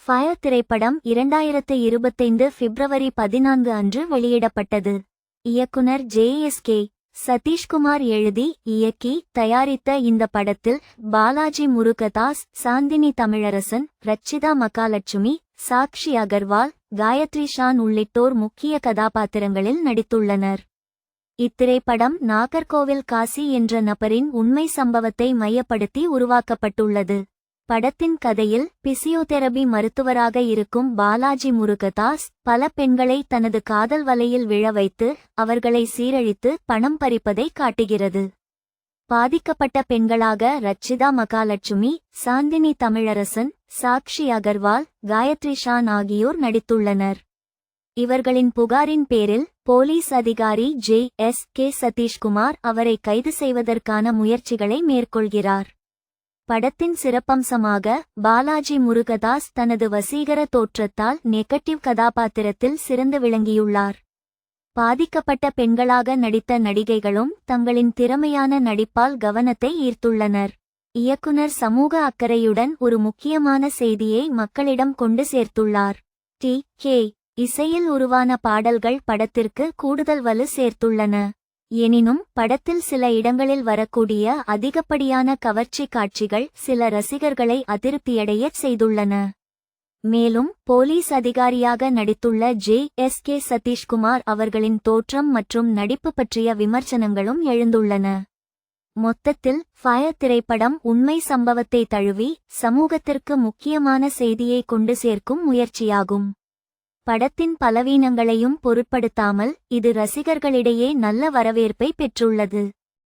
Fire திரைப்படம் 2025 பிப்ரவரி 14 அன்று வெளியிடப்பட்டது. இயக்குனர் ஜே.எஸ்.கே. சதீஷ்குமார் எழுதி இயக்கி தயாரித்த இந்த படத்தில் பாலாஜி முருகதாஸ், சாந்தினி தமிழரசன், ரச்சிதா மகாலட்சுமி, சாக்ஷி அகர்வால், காயத்ரி ஷான் உள்ளிட்டோர் முக்கிய கதாபாத்திரங்களில் நடித்துள்ளனர். இத்திரைப்படம் நாகர்கோவில் காசி என்ற நபரின் உண்மை சம்பவத்தை மையப்படுத்தி உருவாக்கப்பட்டுள்ளது. படத்தின் கதையில் பிசியோதெரபி மருத்துவராக இருக்கும் பாலாஜி முருகதாஸ் பல பெண்களை தனது காதல் வலையில் விழ வைத்து அவர்களை சீரழித்து பணம் பறிப்பதை காட்டுகிறது. பாதிக்கப்பட்ட பெண்களாக ரச்சிதா மகாலட்சுமி, சாந்தினி தமிழரசன், சாக்ஷி அகர்வால், காயத்ரி ஷான் ஆகியோர் நடித்துள்ளனர். இவர்களின் புகாரின் பேரில் போலீஸ் அதிகாரி ஜே.எஸ்.கே. சதீஷ்குமார் அவரை கைது செய்வதற்கான முயற்சிகளை மேற்கொள்கிறார். படத்தின் சிறப்பம்சமாக பாலாஜி முருகதாஸ் தனது வசீகர தோற்றத்தால் நெகட்டிவ் கதாபாத்திரத்தில் சிறந்து விளங்கியுள்ளார். பாதிக்கப்பட்ட பெண்களாக நடித்த நடிகைகளும் தங்களின் திறமையான நடிப்பால் கவனத்தை ஈர்த்துள்ளனர். இயக்குனர் சமூக அக்கறையுடன் ஒரு முக்கியமான செய்தியை மக்களிடம் கொண்டு சேர்த்துள்ளார். டி.கே. இசையில் உருவான பாடல்கள் படத்திற்கு கூடுதல் வலு சேர்த்துள்ளன. எனினும் படத்தில் சில இடங்களில் வரக்கூடிய அதிகப்படியான கவர்ச்சி காட்சிகள் சில ரசிகர்களை அதிருப்தியடையச் செய்துள்ளன. மேலும் போலீஸ் அதிகாரியாக நடித்துள்ள ஜே.எஸ்.கே. சதீஷ்குமார் அவர்களின் தோற்றம் மற்றும் நடிப்பு பற்றிய விமர்சனங்களும் எழுந்துள்ளன. மொத்தத்தில் ஃபயர் திரைப்படம் உண்மை சம்பவத்தை தழுவி சமூகத்திற்கு முக்கியமான செய்தியை கொண்டு சேர்க்கும் முயற்சியாகும். படத்தின் பலவீனங்களையும் பொருட்படுத்தாமல் இது ரசிகர்களிடையே நல்ல வரவேற்பை பெற்றுள்ளது.